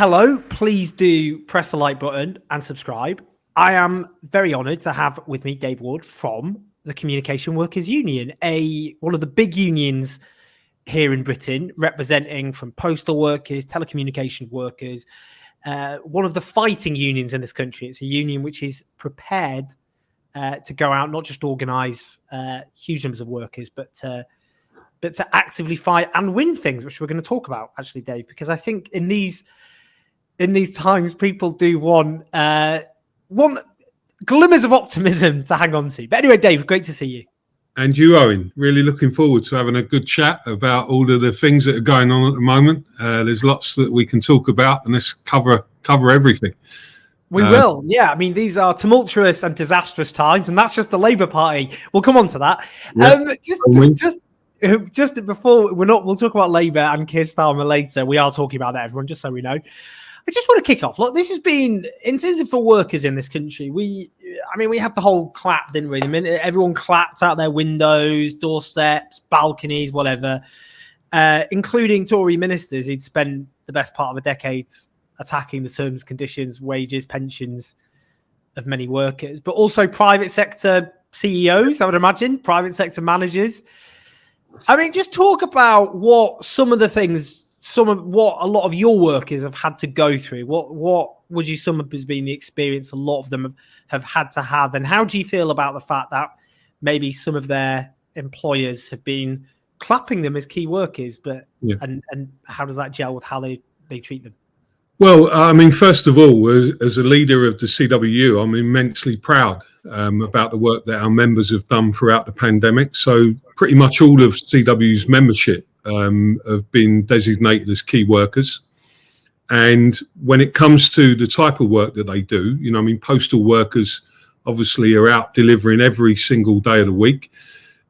Hello, please do press the like button and subscribe. I am very honoured to have with me Dave Ward from the Communication Workers Union, one of the big unions here in Britain, representing from postal workers, telecommunication workers, one of the fighting unions in this country. It's a union which is prepared to go out, not just organise huge numbers of workers, but to actively fight and win things, which we're going to talk about, actually, Dave, because I think in these times, people do want glimmers of optimism to hang on to. But anyway, Dave, great to see you. And you, Owen, really looking forward to having a good chat about all of the things that are going on at the moment. There's lots that we can talk about, and let's cover everything. We will, yeah. I mean, these are tumultuous and disastrous times, and that's just the Labour Party. We'll come on to that. Yeah. Just before we'll talk about Labour and Keir Starmer later. We are talking about that, everyone, just so we know. I just want to kick off. Look, this has been, in terms of for workers in this country, we had the whole clap, didn't we? The minute everyone clapped out their windows, doorsteps, balconies, whatever, including Tory ministers who'd spent the best part of a decade attacking the terms, conditions, wages, pensions of many workers, but also private sector CEOs, I would imagine, private sector managers. I mean, just talk about what a lot of your workers have had to go through. What would you sum up as being the experience a lot of them have had to have? And how do you feel about the fact that maybe some of their employers have been clapping them as key workers, and how does that gel with how they treat them? Well, I mean, first of all, as a leader of the CWU, I'm immensely proud about the work that our members have done throughout the pandemic. So pretty much all of CWU's membership have been designated as key workers. And when it comes to the type of work that they do, postal workers obviously are out delivering every single day of the week.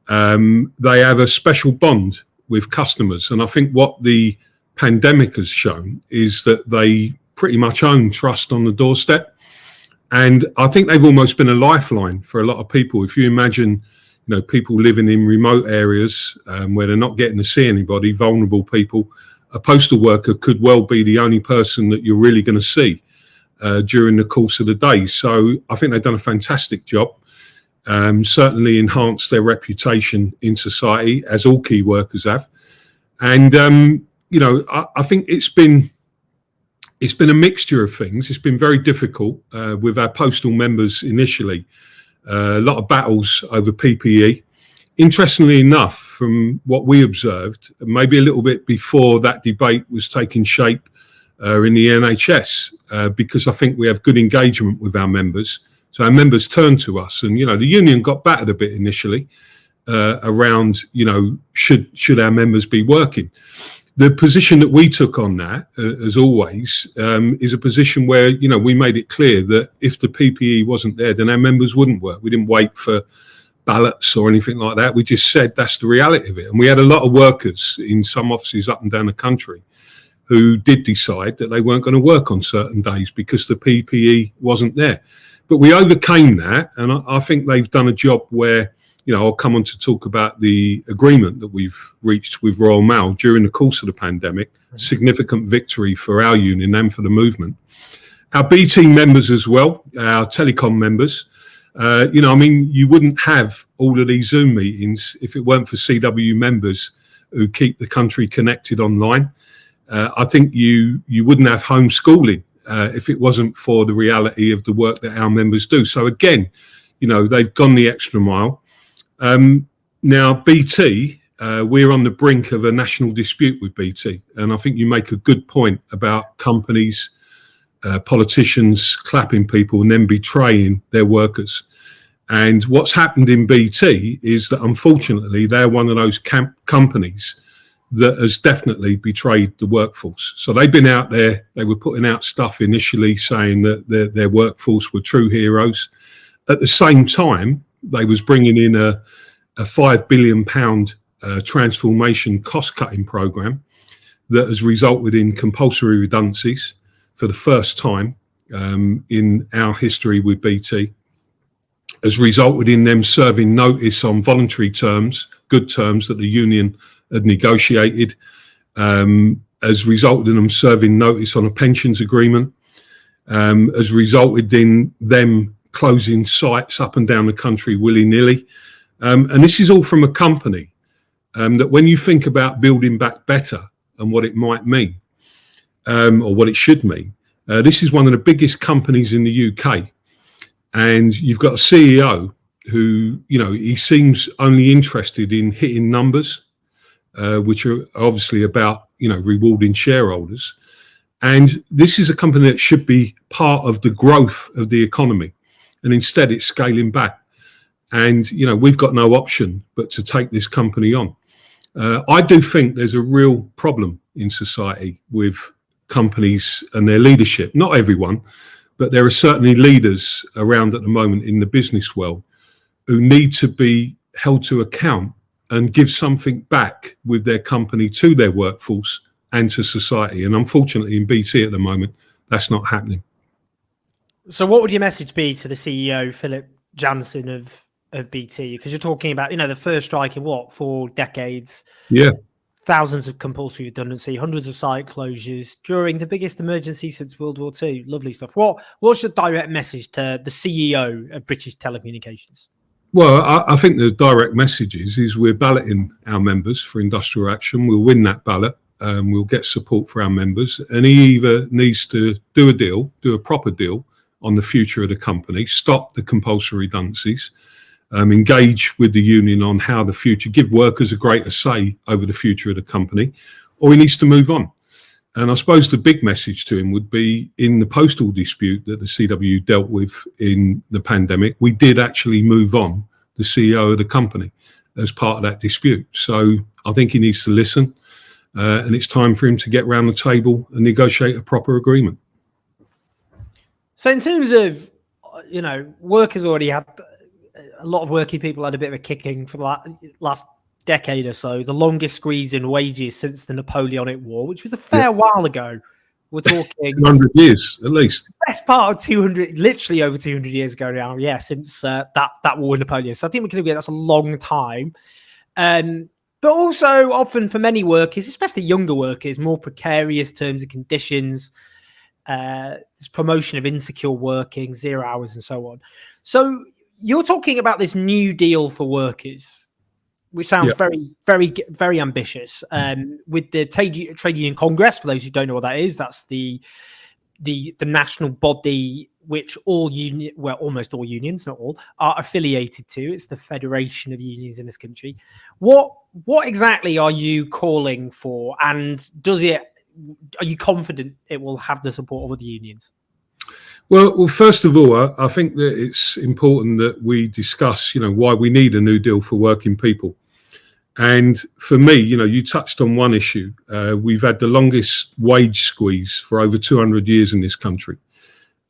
They have a special bond with customers. And I think what the pandemic has shown is that they pretty much own trust on the doorstep. And I think they've almost been a lifeline for a lot of people. If you imagine, people living in remote areas where they're not getting to see anybody, vulnerable people, a postal worker could well be the only person that you're really going to see during the course of the day. So I think they've done a fantastic job, certainly enhanced their reputation in society, as all key workers have. And, I think it's been a mixture of things. It's been very difficult with our postal members initially. A lot of battles over PPE. Interestingly enough, from what we observed, maybe a little bit before that debate was taking shape in the NHS, because I think we have good engagement with our members. So our members turned to us, and the union got battered a bit initially around should our members be working. The position that we took on that, as always, is a position where, we made it clear that if the PPE wasn't there, then our members wouldn't work. We didn't wait for ballots or anything like that. We just said that's the reality of it. And we had a lot of workers in some offices up and down the country who did decide that they weren't going to work on certain days because the PPE wasn't there. But we overcame that, and I think they've done a job where, I'll come on to talk about the agreement that we've reached with Royal Mail during the course of the pandemic. Significant victory for our union and for the movement. Our BT members as well, our telecom members, you wouldn't have all of these Zoom meetings if it weren't for CWU members who keep the country connected online. I think you wouldn't have homeschooling if it wasn't for the reality of the work that our members do. So again, they've gone the extra mile. Now, BT, we're on the brink of a national dispute with BT. And I think you make a good point about companies, politicians clapping people and then betraying their workers. And what's happened in BT is that, unfortunately, they're one of those companies that has definitely betrayed the workforce. So they've been out there, they were putting out stuff initially saying that their workforce were true heroes. At the same time, they was bringing in a £5 billion transformation cost-cutting programme that has resulted in compulsory redundancies for the first time in our history with BT, has resulted in them serving notice on voluntary terms, good terms that the union had negotiated, has resulted in them serving notice on a pensions agreement, has resulted in them closing sites up and down the country willy-nilly. And this is all from a company that, when you think about building back better and what it might mean, or what it should mean, this is one of the biggest companies in the UK. And you've got a CEO who, he seems only interested in hitting numbers, which are obviously about, rewarding shareholders. And this is a company that should be part of the growth of the economy. And instead it's scaling back. And, we've got no option but to take this company on. I do think there's a real problem in society with companies and their leadership. Not everyone, but there are certainly leaders around at the moment in the business world who need to be held to account and give something back with their company to their workforce and to society. And unfortunately in BT at the moment, that's not happening. So what would your message be to the CEO, Philip Jansen of BT? Because you're talking about, the first strike in 4 decades. Yeah. Thousands of compulsory redundancy, hundreds of site closures during the biggest emergency since World War II. Lovely stuff. What's your direct message to the CEO of British Telecommunications? Well, I think the direct message is we're balloting our members for industrial action. We'll win that ballot. We'll get support for our members. And he either needs to do a proper deal on the future of the company, stop the compulsory redundancies, engage with the union on how the future, give workers a greater say over the future of the company, or he needs to move on. And I suppose the big message to him would be, in the postal dispute that the CWU dealt with in the pandemic, we did actually move on the CEO of the company as part of that dispute. So I think he needs to listen, and it's time for him to get round the table and negotiate a proper agreement. So in terms of, workers already had, a lot of working people had a bit of a kicking for the last decade or so, the longest squeeze in wages since the Napoleonic War, which was a fair while ago. We're talking 200 years at least. Best part of 200, literally over 200 years ago now. Yeah, since that war with Napoleon. So I think we can agree that's a long time. But also often for many workers, especially younger workers, more precarious terms and conditions, this promotion of insecure working, 0 hours and so on. So you're talking about this new deal for workers, which sounds very, very, very ambitious. With the Trade Union Congress, for those who don't know what that is, that's the national body which almost all unions, not all, are affiliated to. It's the federation of unions in this country. What exactly are you calling for, and are you confident it will have the support of other unions? Well, first of all, I think that it's important that we discuss, why we need a new deal for working people. And for me, you touched on one issue. We've had the longest wage squeeze for over 200 years in this country.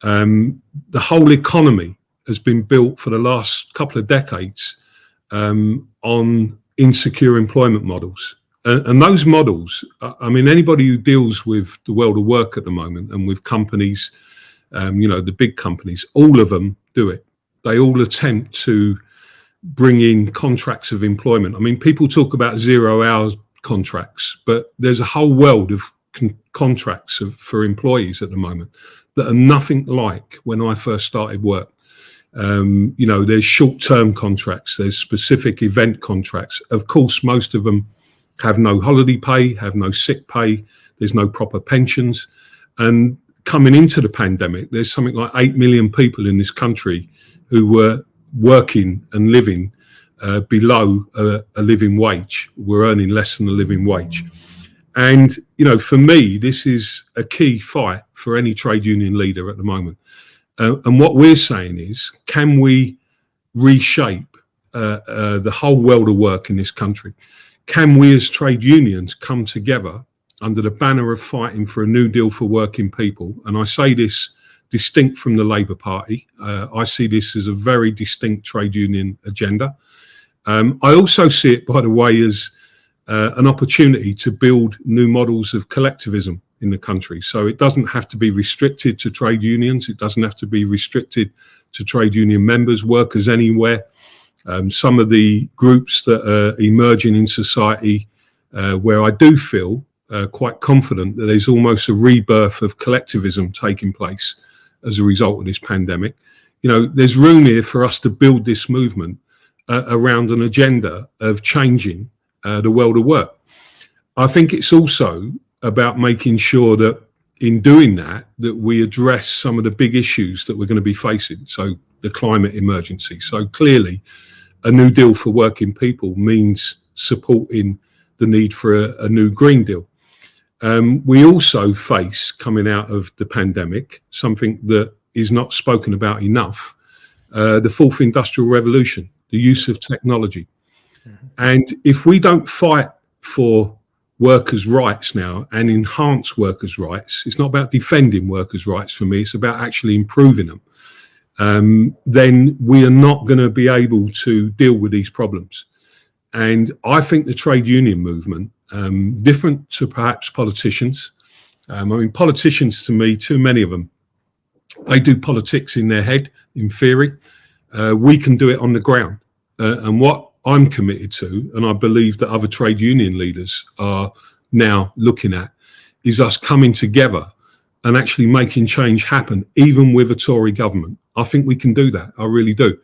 The whole economy has been built for the last couple of decades on insecure employment models. And those models, anybody who deals with the world of work at the moment and with companies, the big companies, all of them do it. They all attempt to bring in contracts of employment. People talk about 0 hours contracts, but there's a whole world of contracts for employees at the moment that are nothing like when I first started work. There's short-term contracts, there's specific event contracts. Of course, most of them have no holiday pay, have no sick pay, there's no proper pensions. And coming into the pandemic, there's something like 8 million people in this country who were working and living below a living wage, were earning less than a living wage. And, for me, this is a key fight for any trade union leader at the moment. And what we're saying is, can we reshape the whole world of work in this country? Can we as trade unions come together under the banner of fighting for a new deal for working people? And I say this distinct from the Labour Party. I see this as a very distinct trade union agenda. I also see it, by the way, as an opportunity to build new models of collectivism in the country. So it doesn't have to be restricted to trade unions. It doesn't have to be restricted to trade union members, workers anywhere. Some of the groups that are emerging in society where I do feel quite confident that there's almost a rebirth of collectivism taking place as a result of this pandemic. There's room here for us to build this movement around an agenda of changing the world of work. I think it's also about making sure that in doing that we address some of the big issues that we're going to be facing. So the climate emergency. So clearly, a new deal for working people means supporting the need for a new Green Deal. We also face, coming out of the pandemic, something that is not spoken about enough, the fourth industrial revolution, the use of technology. Mm-hmm. And if we don't fight for workers' rights now and enhance workers' rights, it's not about defending workers' rights for me, it's about actually improving them, then we are not going to be able to deal with these problems. And I think the trade union movement, different to perhaps politicians, politicians to me, too many of them, they do politics in their head, in theory. We can do it on the ground. And what I'm committed to, and I believe that other trade union leaders are now looking at, is us coming together and actually making change happen, even with a Tory government. I think we can do that. I really do.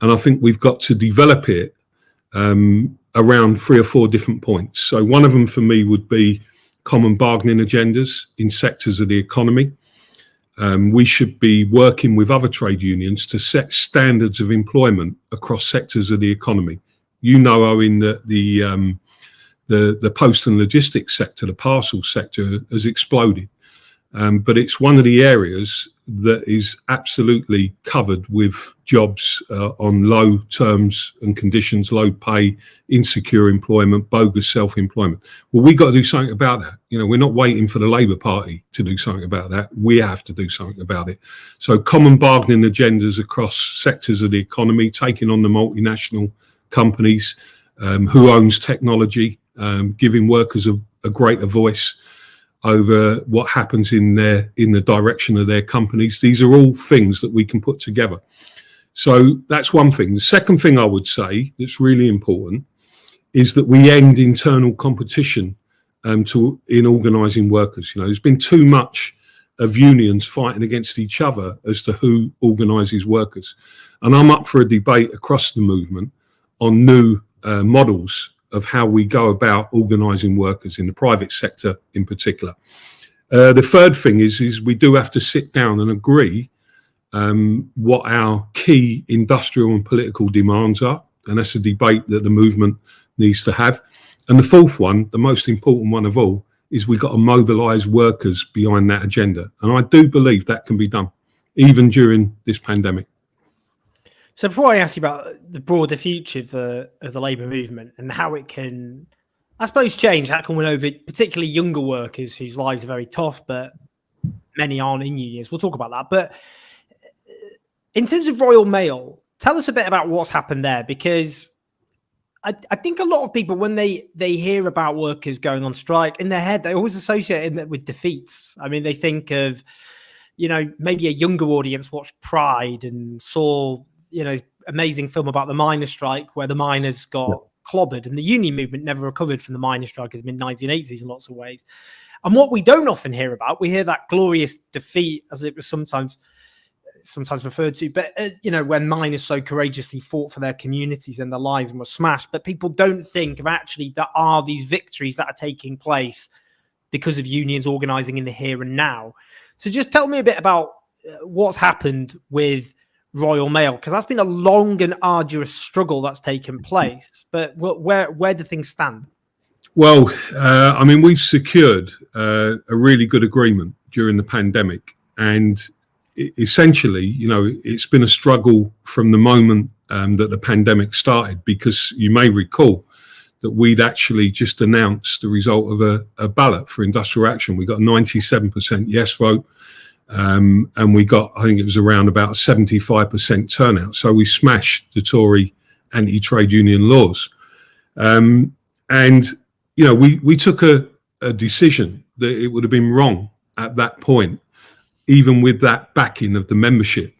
And I think we've got to develop it around 3 or 4 different points. So one of them for me would be common bargaining agendas in sectors of the economy. We should be working with other trade unions to set standards of employment across sectors of the economy. Owen, that the post and logistics sector, the parcel sector, has exploded. But it's one of the areas that is absolutely covered with jobs on low terms and conditions, low pay, insecure employment, bogus self-employment. Well, we've got to do something about that. We're not waiting for the Labour Party to do something about that. We have to do something about it. So common bargaining agendas across sectors of the economy, taking on the multinational companies, who owns technology, giving workers a greater voice over what happens in the direction of their companies. These are all things that we can put together. So that's one thing. The second thing I would say that's really important is that we end internal competition in organising workers. There's been too much of unions fighting against each other as to who organises workers. And I'm up for a debate across the movement on new models of how we go about organising workers in the private sector in particular. The third thing is we do have to sit down and agree what our key industrial and political demands are, and that's a debate that the movement needs to have. And the fourth one, the most important one of all, is we've got to mobilise workers behind that agenda. And I do believe that can be done, even during this pandemic. So before I ask you about the broader future of the labour movement and how it can, I suppose, change, how it can win over particularly younger workers whose lives are very tough, but many aren't in unions. We'll talk about that. But in terms of Royal Mail, tell us a bit about what's happened there, because I think a lot of people, when they hear about workers going on strike, in their head, they always associate it with defeats. I mean, they think of, maybe a younger audience watched Pride and saw, amazing film about the miners' strike where the miners got clobbered, and the union movement never recovered from the miners' strike in the mid-1980s in lots of ways. And what we don't often hear about, we hear that glorious defeat, as it was sometimes referred to, but when miners so courageously fought for their communities and their lives and were smashed. But people don't think of actually there are these victories that are taking place because of unions organising in the here and now. So just tell me a bit about what's happened with Royal Mail, because that's been a long and arduous struggle that's taken place. But where do things stand? Well, we've secured a really good agreement during the pandemic, and essentially, it's been a struggle from the moment that the pandemic started, because you may recall that we'd actually just announced the result of a ballot for industrial action. We got a 97% yes vote. And we got, I think it was around about 75% turnout. So we smashed the Tory anti-trade union laws. We took a decision that it would have been wrong at that point, even with that backing of the membership,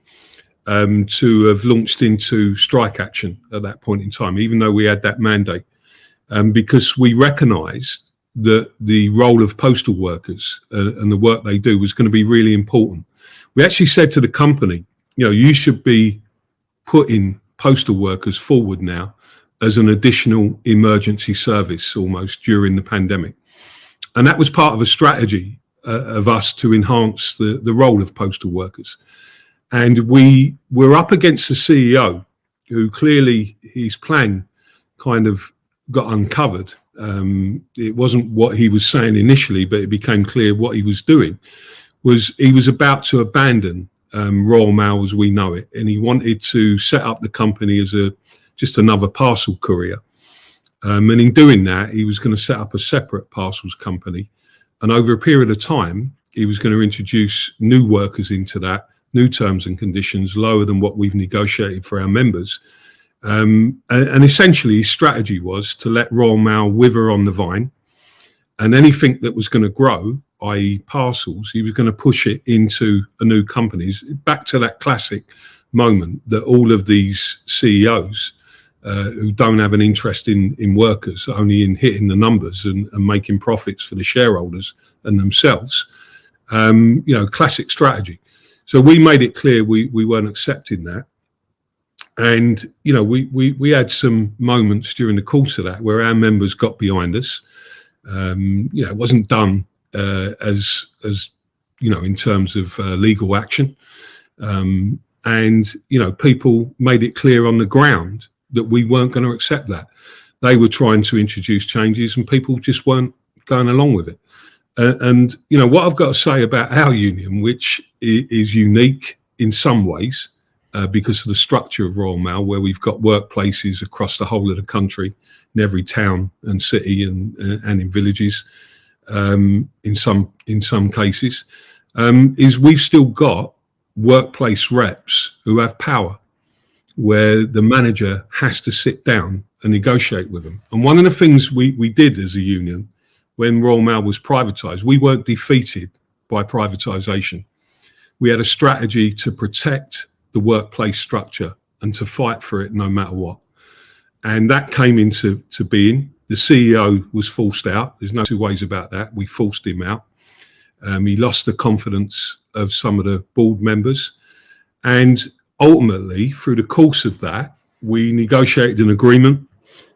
to have launched into strike action at that point in time, even though we had that mandate, because we recognised that the role of postal workers and the work they do was going to be really important. We actually said to the company, you should be putting postal workers forward now as an additional emergency service almost during the pandemic. And that was part of a strategy of us to enhance the role of postal workers. And we were up against the CEO, who clearly his plan kind of got uncovered. It wasn't what he was saying initially, but it became clear what he was doing was he was about to abandon Royal Mail as we know it, and he wanted to set up the company as just another parcel courier. And in doing that, he was going to set up a separate parcels company. And over a period of time, he was going to introduce new workers into that, new terms and conditions, lower than what we've negotiated for our members. And essentially, his strategy was to let Royal Mail wither on the vine, and anything that was going to grow, i.e. parcels, he was going to push it into a new company. Back to that classic moment that all of these CEOs who don't have an interest in workers, only in hitting the numbers and making profits for the shareholders and themselves, classic strategy. So we made it clear we weren't accepting that. And, we had some moments during the course of that where our members got behind us. It wasn't done as in terms of legal action. And people made it clear on the ground that we weren't going to accept that. They were trying to introduce changes and people just weren't going along with it. And what I've got to say about our union, which is unique in some ways, because of the structure of Royal Mail, where we've got workplaces across the whole of the country, in every town and city and in villages, in some cases, is we've still got workplace reps who have power, where the manager has to sit down and negotiate with them. And one of the things we did as a union when Royal Mail was privatised, we weren't defeated by privatisation. We had a strategy to protect the workplace structure and to fight for it no matter what. And that came into being. The CEO was forced out. There's no two ways about that. We forced him out. He lost the confidence of some of the board members. And ultimately, through the course of that, we negotiated an agreement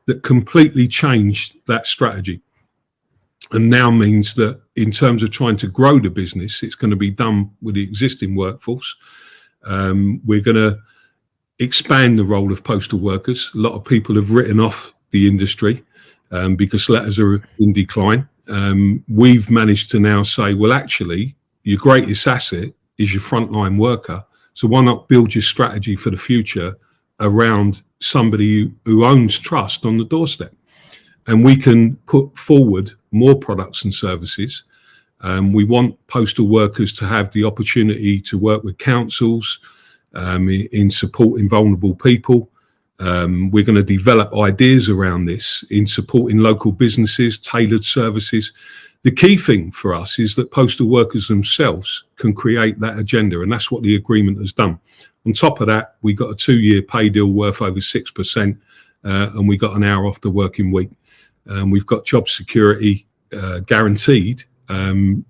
that completely changed that strategy. And now means that in terms of trying to grow the business, it's going to be done with the existing workforce. We're going to expand the role of postal workers. A lot of people have written off the industry because letters are in decline. We've managed to now say, well, actually, your greatest asset is your frontline worker. So why not build your strategy for the future around somebody who owns trust on the doorstep? And we can put forward more products and services. We want postal workers to have the opportunity to work with councils in supporting vulnerable people. We're going to develop ideas around this in supporting local businesses, tailored services. The key thing for us is that postal workers themselves can create that agenda, and that's what the agreement has done. On top of that, we got a 2-year pay deal worth over 6%, and we got an hour off the working week. We've got job security guaranteed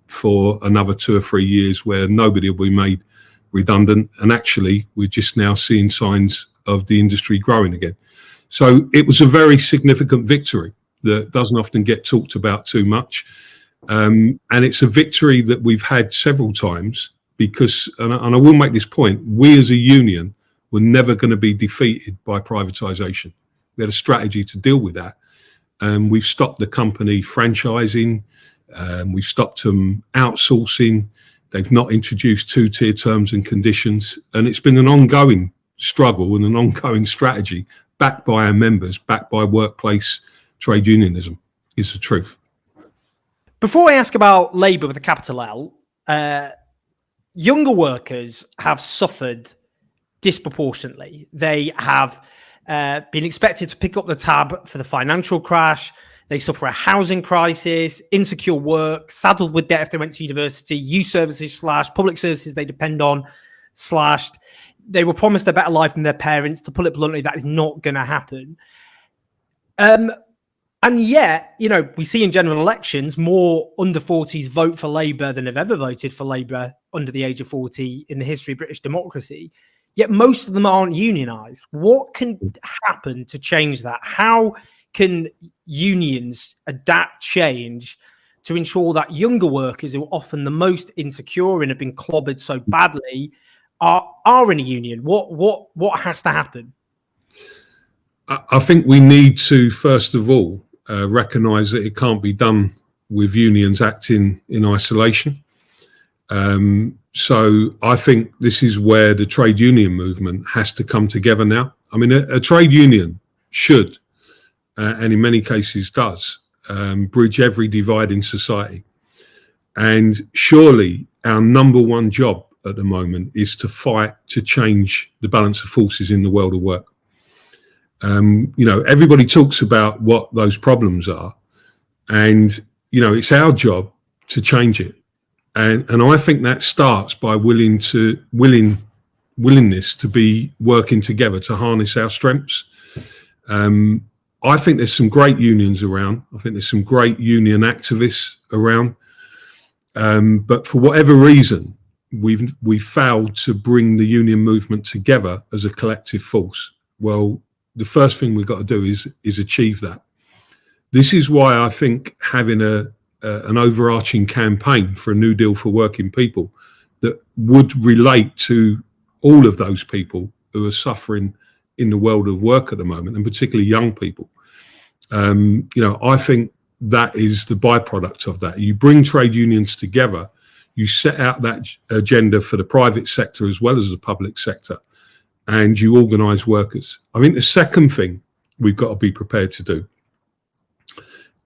for another 2 or 3 years where nobody will be made redundant. And actually, we're just now seeing signs of the industry growing again. So it was a very significant victory that doesn't often get talked about too much. And it's a victory that we've had several times because, and I will make this point, we as a union were never going to be defeated by privatisation. We had a strategy to deal with that. We've stopped the company franchising. We've stopped them outsourcing. They've not introduced 2-tier terms and conditions. And it's been an ongoing struggle and an ongoing strategy backed by our members, backed by workplace trade unionism, is the truth. Before I ask about Labour with a capital L, younger workers have suffered disproportionately. They have been expected to pick up the tab for the financial crash. They suffer a housing crisis, insecure work, saddled with debt if they went to university, youth services slashed, public services they depend on slashed. They were promised a better life than their parents. To put it bluntly, that is not going to happen. And yet, we see in general elections, more under 40s vote for Labour than have ever voted for Labour under the age of 40 in the history of British democracy. Yet most of them aren't unionised. What can happen to change that? How can unions adapt change to ensure that younger workers, who are often the most insecure and have been clobbered so badly, are in a union? What has to happen? I think we need to, first of all, recognise that it can't be done with unions acting in isolation. So I think this is where the trade union movement has to come together now. I mean, a trade union should, and in many cases does, bridge every divide in society. And surely our number one job at the moment is to fight to change the balance of forces in the world of work. Everybody talks about what those problems are, and it's our job to change it. And I think that starts by willingness to be working together to harness our strengths. I think there's some great unions around. I think there's some great union activists around. But for whatever reason, we've failed to bring the union movement together as a collective force. Well, the first thing we've got to do is achieve that. This is why I think having an overarching campaign for a New Deal for working people that would relate to all of those people who are suffering in the world of work at the moment, and particularly young people. I think that is the byproduct of that. You bring trade unions together, you set out that agenda for the private sector as well as the public sector, and you organise workers. I think the second thing we've got to be prepared to do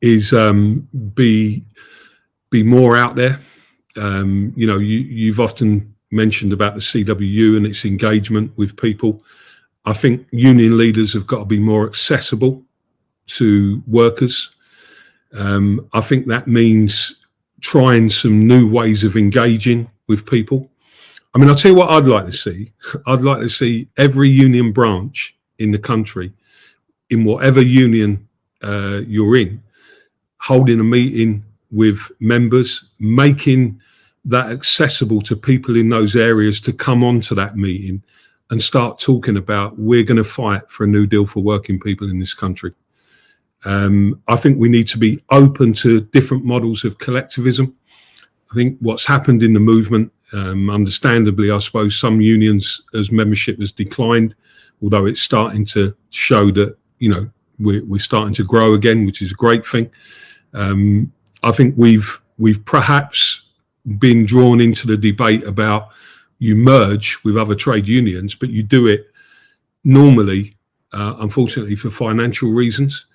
is be more out there. You've often mentioned about the CWU and its engagement with people. I think union leaders have got to be more accessible to workers. I think that means trying some new ways of engaging with people. I mean, I'll tell you what I'd like to see. I'd like to see every union branch in the country, in whatever union you're in, holding a meeting with members, making that accessible to people in those areas to come on to that meeting and start talking about, we're going to fight for a new deal for working people in this country. I think we need to be open to different models of collectivism. I think what's happened in the movement, understandably, I suppose some unions as membership has declined, although it's starting to show that, we're starting to grow again, which is a great thing. I think we've perhaps been drawn into the debate about you merge with other trade unions, but you do it normally, unfortunately, for financial reasons.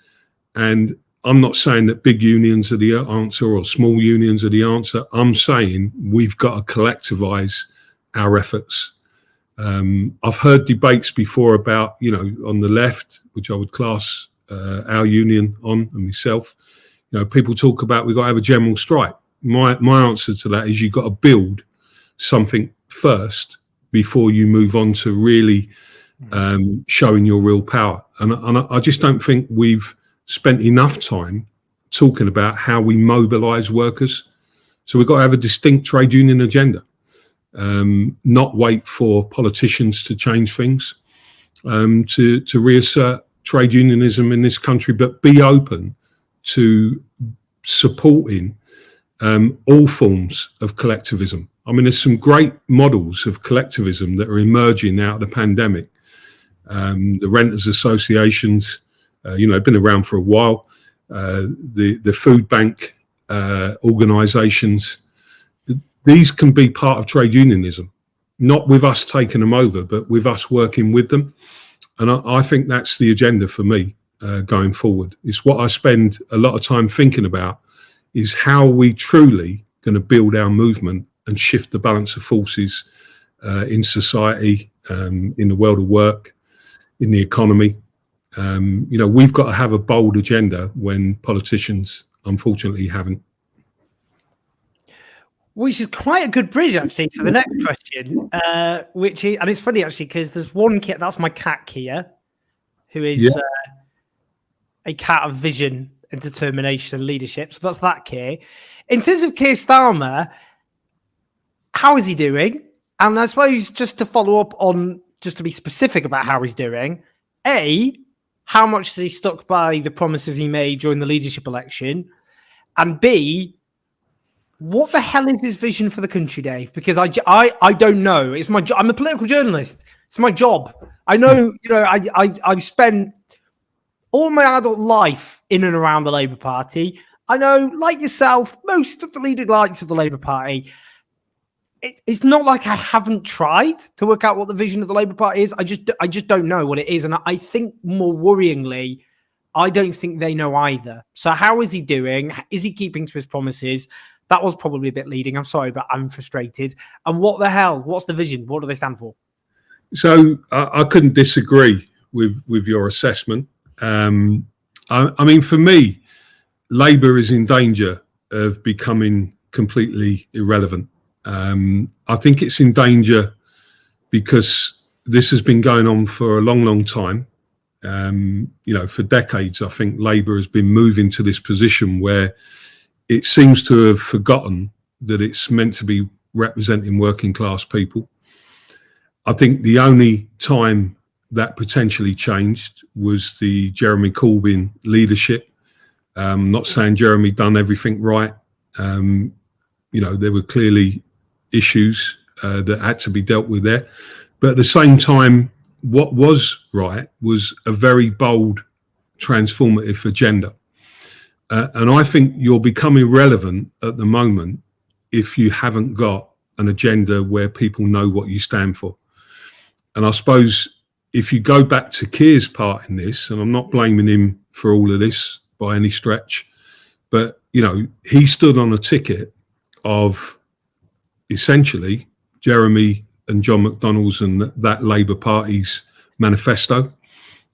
And I'm not saying that big unions are the answer or small unions are the answer. I'm saying we've got to collectivise our efforts. I've heard debates before about, on the left, which I would class our union on and myself, people talk about we've got to have a general strike. My answer to that is you've got to build something first before you move on to really showing your real power. And I just don't think we've spent enough time talking about how we mobilise workers. So we've got to have a distinct trade union agenda, not wait for politicians to change things, to reassert trade unionism in this country, but be open to supporting all forms of collectivism. I mean, there's some great models of collectivism that are emerging out of the pandemic. The renters associations, been around for a while. The food bank organisations, these can be part of trade unionism, not with us taking them over, but with us working with them. And I think that's the agenda for me going forward. It's what I spend a lot of time thinking about, is how we truly going to build our movement and shift the balance of forces in society, in the world of work, in the economy. We've got to have a bold agenda when politicians, unfortunately, haven't. Which is quite a good bridge, actually, to the next question, which is, and it's funny, actually, because there's one cat, that's my cat, Kia, who is a cat of vision and determination and leadership. So that's that Keir. In terms of Keir Starmer, how is he doing? And I suppose just to follow up on, just to be specific about how he's doing, A, how much has he stuck by the promises he made during the leadership election? And B, what the hell is his vision for the country, Dave? Because I don't know. It's my job. I'm a political journalist. It's my job. I know, I've spent all my adult life in and around the Labour Party. I know, like yourself, most of the leading lights of the Labour Party. It's not like I haven't tried to work out what the vision of the Labour Party is. I just don't know what it is. And I think more worryingly, I don't think they know either. So how is he doing? Is he keeping to his promises? That was probably a bit leading. I'm sorry, but I'm frustrated. And what the hell? What's the vision? What do they stand for? So I couldn't disagree with your assessment. I mean, for me, Labour is in danger of becoming completely irrelevant. I think it's in danger because this has been going on for a long, long time. For decades, I think Labour has been moving to this position where it seems to have forgotten that it's meant to be representing working class people. I think the only time that potentially changed was the Jeremy Corbyn leadership. Not saying Jeremy done everything right. There were clearly issues that had to be dealt with there. But at the same time, what was right was a very bold, transformative agenda. And I think you'll become irrelevant at the moment if you haven't got an agenda where people know what you stand for. And I suppose if you go back to Keir's part in this, and I'm not blaming him for all of this by any stretch, but, he stood on a ticket of essentially Jeremy and John McDonnell's and that Labour Party's manifesto.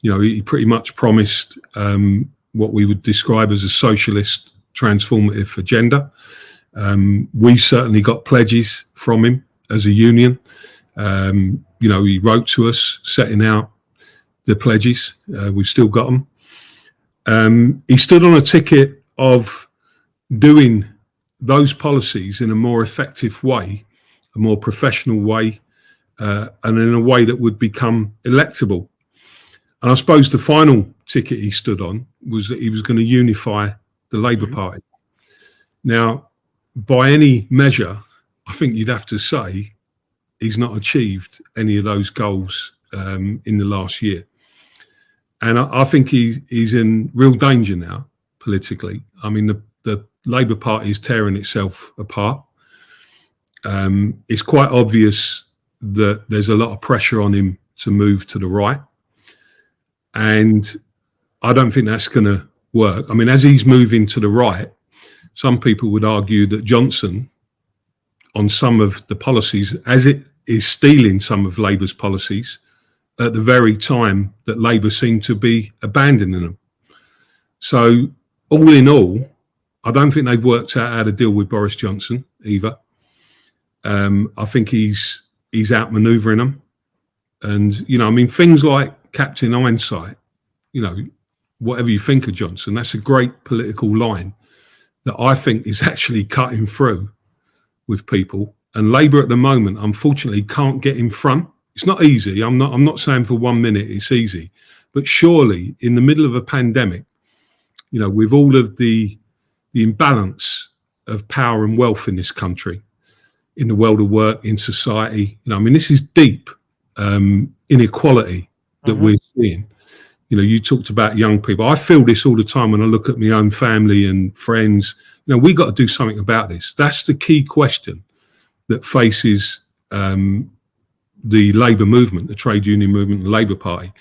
He pretty much promised what we would describe as a socialist transformative agenda. We certainly got pledges from him as a union. He wrote to us setting out the pledges. We've still got them. He stood on a ticket of doing those policies in a more effective way, a more professional way, and in a way that would become electable. And I suppose the final ticket he stood on was that he was going to unify the Labour Party. Now, by any measure, I think you'd have to say he's not achieved any of those goals in the last year. And I think he's in real danger now, politically. I mean, the Labour Party is tearing itself apart. It's quite obvious that there's a lot of pressure on him to move to the right. And I don't think that's going to work. I mean, as he's moving to the right, some people would argue that Johnson, on some of the policies, as it is stealing some of Labour's policies, at the very time that Labour seemed to be abandoning them. So, all in all, I don't think they've worked out how to deal with Boris Johnson either. I think he's outmanoeuvring them. And, things like Captain Hindsight, whatever you think of Johnson, that's a great political line that I think is actually cutting through with people. And Labour at the moment, unfortunately, can't get in front. It's not easy. I'm not saying for 1 minute it's easy, but surely in the middle of a pandemic, with all of the imbalance of power and wealth in this country, in the world of work, in society, this is deep inequality that we're seeing. You talked about young people. I feel this all the time when I look at my own family and friends. We got to do something about this. That's the key question that faces the Labour movement, the trade union movement, the Labour Party.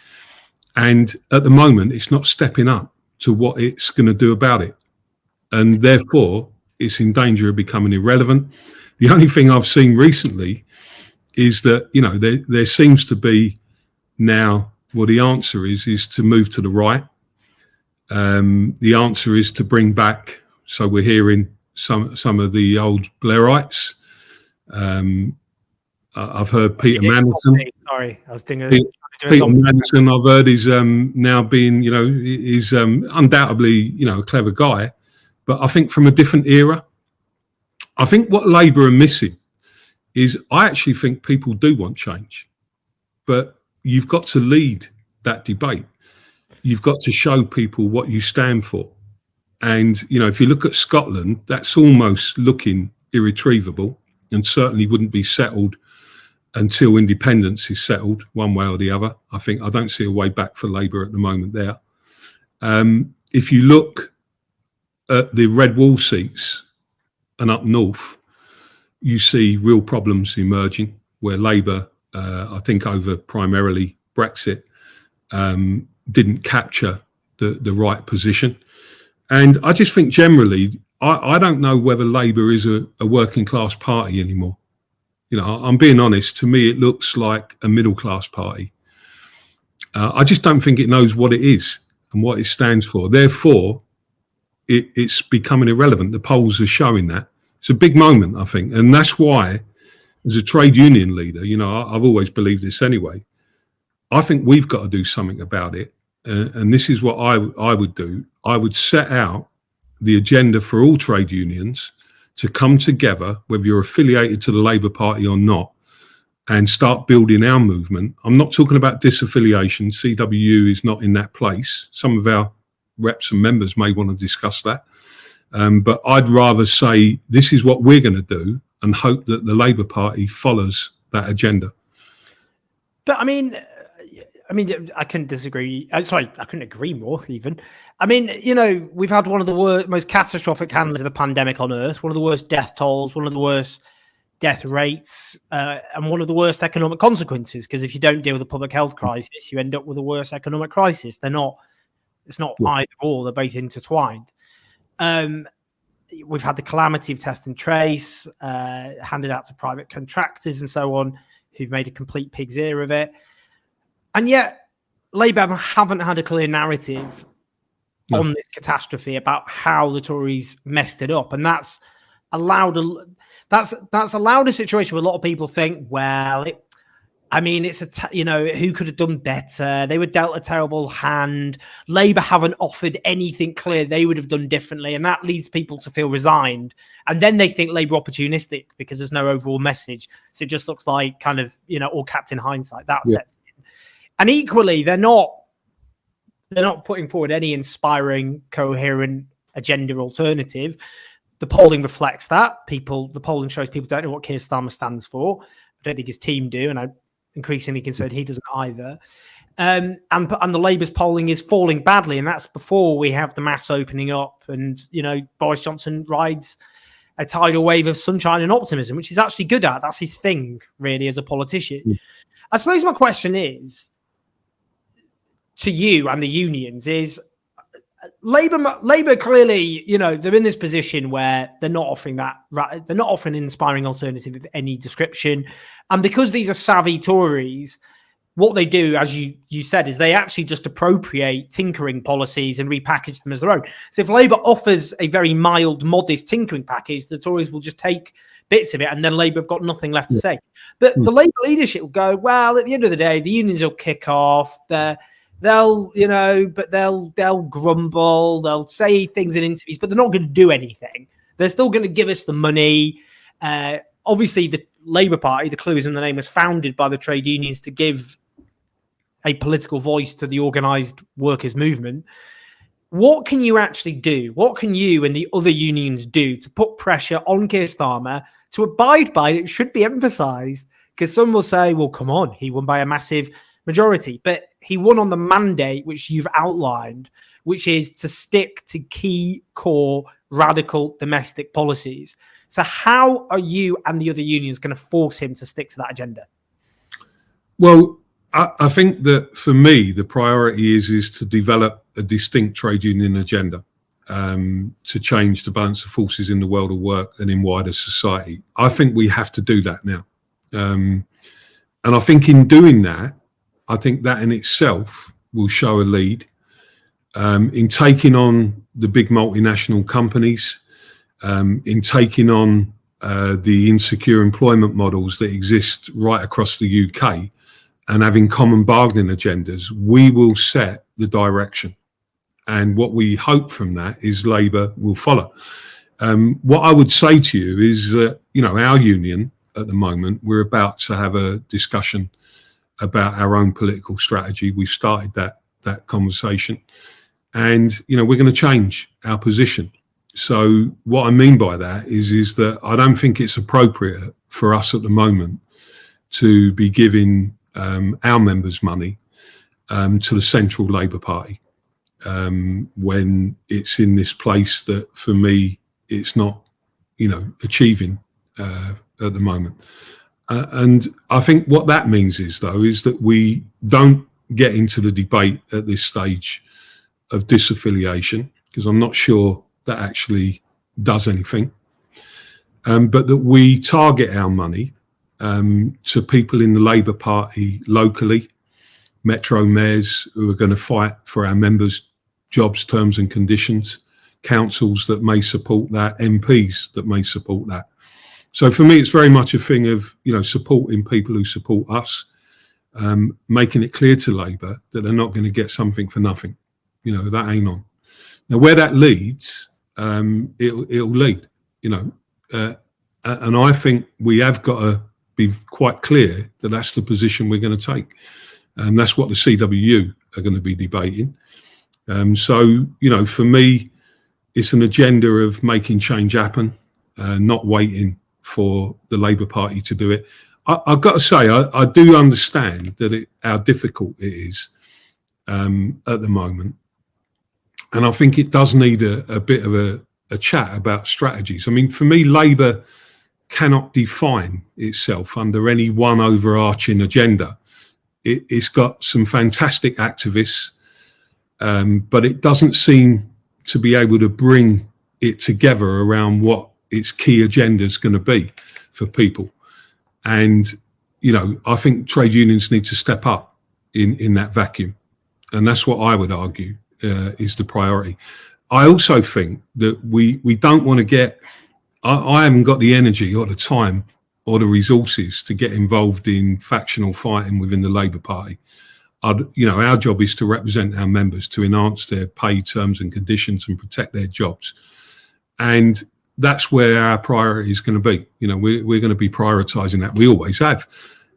And at the moment, it's not stepping up to what it's going to do about it. And therefore, it's in danger of becoming irrelevant. The only thing I've seen recently is that, there seems to be now, well, the answer is to move to the right. The answer is to bring back, so we're hearing some of the old Blairites. I've heard Peter Mandelson. Sorry, I was thinking Peter Manson, I've heard, is now being, is undoubtedly, a clever guy. But I think from a different era, I think what Labour are missing is, I actually think people do want change, but you've got to lead that debate. You've got to show people what you stand for. And, if you look at Scotland, that's almost looking irretrievable and certainly wouldn't be settled until independence is settled one way or the other. I don't see a way back for Labour at the moment there. If you look at the red wall seats and up north, you see real problems emerging where Labour, I think over primarily Brexit, didn't capture the right position. And I just think generally, I don't know whether Labour is a working class party anymore. I'm being honest, to me it looks like a middle class party. I just don't think it knows what it is and what it stands for. Therefore, it's becoming irrelevant. The polls are showing that. It's a big moment, I think. And that's why, as a trade union leader, I've always believed this anyway, I think we've got to do something about it. And this is what I would do. I would set out the agenda for all trade unions to come together, whether you're affiliated to the Labour Party or not, and start building our movement. I'm not talking about disaffiliation. CWU is not in that place. Some of our reps and members may want to discuss that. But I'd rather say this is what we're going to do and hope that the Labour Party follows that agenda. But I mean, I couldn't disagree. Sorry, I couldn't agree more even. I mean, we've had one of the most catastrophic handlings of the pandemic on earth, one of the worst death tolls, one of the worst death rates, and one of the worst economic consequences. Because if you don't deal with the public health crisis, you end up with a worse economic crisis. It's not either or, they're both intertwined. We've had the calamity of test and trace handed out to private contractors and so on, who've made a complete pig's ear of it. And yet, Labour haven't had a clear narrative on this catastrophe about how the Tories messed it up, and that's allowed a situation where a lot of people think, well, who could have done better? They were dealt a terrible hand. Labour haven't offered anything clear they would have done differently, and that leads people to feel resigned. And then they think Labour opportunistic because there's no overall message, so it just looks like kind of all Captain Hindsight. That sets. And equally, they're not putting forward any inspiring, coherent agenda alternative. The polling reflects that. The polling shows people don't know what Keir Starmer stands for. I don't think his team do, and I'm increasingly concerned he doesn't either. And the Labour's polling is falling badly, and that's before we have the mass opening up and Boris Johnson rides a tidal wave of sunshine and optimism, which he's actually good at. That's his thing, really, as a politician. I suppose my question is, to you and the unions, is Labour clearly, they're in this position where they're not offering an inspiring alternative of any description. And because these are savvy Tories, what they do, as you said, is they actually just appropriate tinkering policies and repackage them as their own. So if Labour offers a very mild, modest tinkering package, the Tories will just take bits of it, and then Labour have got nothing left to say. But the Labour leadership will go, well, at the end of the day, the unions will kick off. They'll grumble, they'll say things in interviews, but they're not going to do anything. They're still going to give us the money. Obviously, the Labour Party, the clue is in the name, was founded by the trade unions to give a political voice to the organised workers' movement. What can you actually do? What can you and the other unions do to put pressure on Keir Starmer to abide by it? It should be emphasised, because some will say, well, come on, he won by a massive majority, but he won on the mandate which you've outlined, which is to stick to key core radical domestic policies. So how are you and the other unions going to force him to stick to that agenda? Well, I think that for me, the priority is to develop a distinct trade union agenda to change the balance of forces in the world of work and in wider society. I think we have to do that now. And I think in doing that, I think that in itself will show a lead in taking on the big multinational companies, in taking on the insecure employment models that exist right across the UK, and having common bargaining agendas, we will set the direction. And what we hope from that is Labour will follow. What I would say to you is that, our union at the moment, we're about to have a discussion about our own political strategy. We've started that conversation, and, we're going to change our position. So what I mean by that is that I don't think it's appropriate for us at the moment to be giving our members' money to the Central Labour Party when it's in this place that, for me, it's not, achieving at the moment. And I think what that means is that we don't get into the debate at this stage of disaffiliation, because I'm not sure that actually does anything, but that we target our money to people in the Labour Party locally, metro mayors who are going to fight for our members' jobs, terms and conditions, councils that may support that, MPs that may support that. So for me, it's very much a thing of, supporting people who support us, making it clear to Labour that they're not going to get something for nothing. That ain't on. Now, where that leads, it'll lead, and I think we have got to be quite clear that that's the position we're going to take. And that's what the CWU are going to be debating. So, for me, it's an agenda of making change happen, not waiting for the Labour Party to do it. I've got to say, I do understand that how difficult it is at the moment. And I think it does need a bit of a chat about strategies. I mean, for me, Labour cannot define itself under any one overarching agenda. It's got some fantastic activists, but it doesn't seem to be able to bring it together around what its key agenda is going to be for people. And, I think trade unions need to step up in that vacuum. And that's what I would argue is the priority. I also think that we don't want to get, I haven't got the energy or the time or the resources to get involved in factional fighting within the Labour Party. Our job is to represent our members, to enhance their pay terms and conditions and protect their jobs. And that's where our priority is going to be. We're going to be prioritising that. We always have.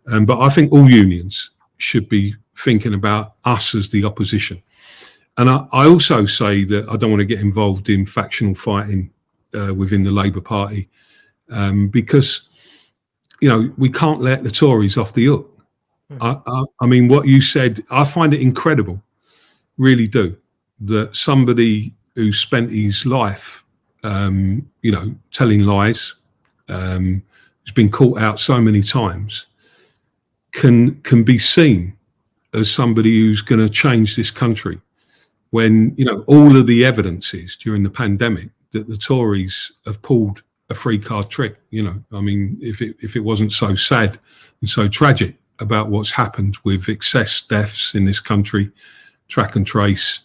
But I think all unions should be thinking about us as the opposition. And I also say that I don't want to get involved in factional fighting within the Labour Party because, we can't let the Tories off the hook. I mean, what you said, I find it incredible, really do, that somebody who spent his life, telling lies, who's been caught out so many times, can be seen as somebody who's going to change this country when, all of the evidence is during the pandemic that the Tories have pulled a free card trick. I mean, if it wasn't so sad and so tragic about what's happened with excess deaths in this country, track and trace,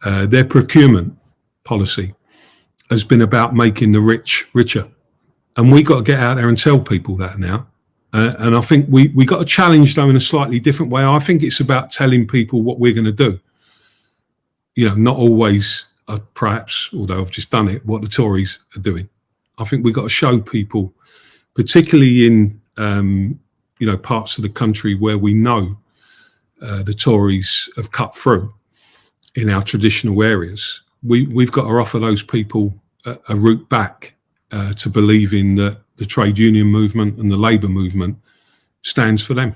their procurement policy has been about making the rich richer. And we got to get out there and tell people that now. And I think we got to challenge them in a slightly different way. I think it's about telling people what we're going to do. Not always, perhaps, although I've just done it, what the Tories are doing. I think we've got to show people, particularly in parts of the country where we know the Tories have cut through in our traditional areas. We've got to offer those people a route back to believing that the trade union movement and the labour movement stands for them.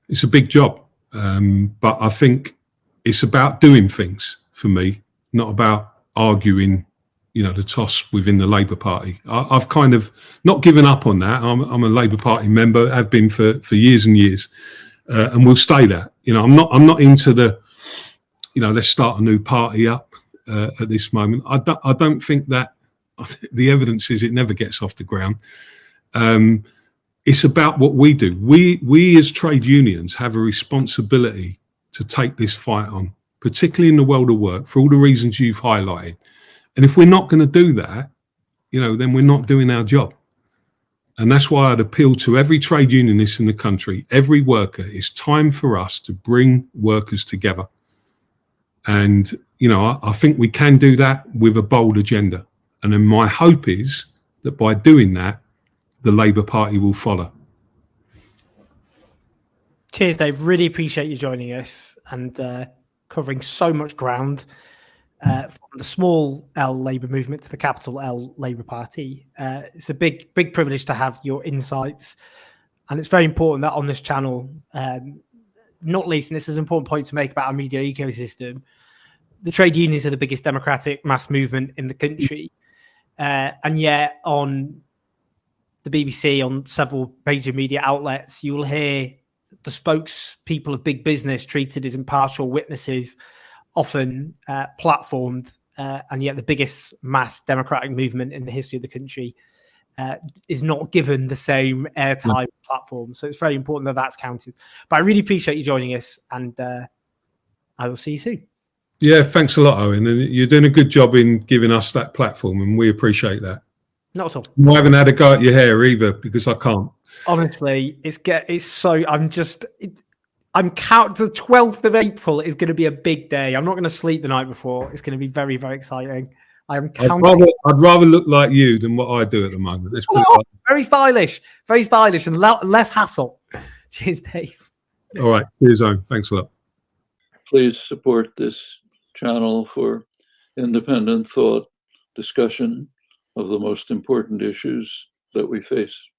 It's a big job, but I think it's about doing things for me, not about arguing, the toss within the Labour Party. I've kind of not given up on that. I'm a Labour Party member, have been for years and years, and will stay that. I'm not into the, let's start a new party up at this moment. I don't think that the evidence is it never gets off the ground. It's about what we do. We as trade unions have a responsibility to take this fight on, particularly in the world of work, for all the reasons you've highlighted. And if we're not going to do that, then we're not doing our job. And that's why I'd appeal to every trade unionist in the country, every worker. It's time for us to bring workers together. And, you know, I think we can do that with a bold agenda. And then my hope is that by doing that, the Labour Party will follow. Cheers, Dave. Really appreciate you joining us and covering so much ground from the small L Labour movement to the capital L Labour Party. It's a big privilege to have your insights. And it's very important that on this channel, not least, and this is an important point to make about our media ecosystem, the trade unions are the biggest democratic mass movement in the country. And yet on the BBC, on several major media outlets, you will hear the spokespeople of big business treated as impartial witnesses, often platformed, and yet the biggest mass democratic movement in the history of the country is not given the same airtime platform. So it's very important that that's counted. But I really appreciate you joining us, and I will see you soon. Yeah, thanks a lot, Owen. And you're doing a good job in giving us that platform, and we appreciate that. Not at all. I haven't had a go at your hair either because I can't. Honestly, it's so I'm count the 12th of April is going to be a big day. I'm not going to sleep the night before. It's going to be very, very exciting. I'm counting. I'd rather look like you than what I do at the moment. Let's put it like very stylish, and less hassle. Cheers, Dave. All right, cheers, Owen. Thanks a lot. Please support this channel for independent thought, discussion of the most important issues that we face.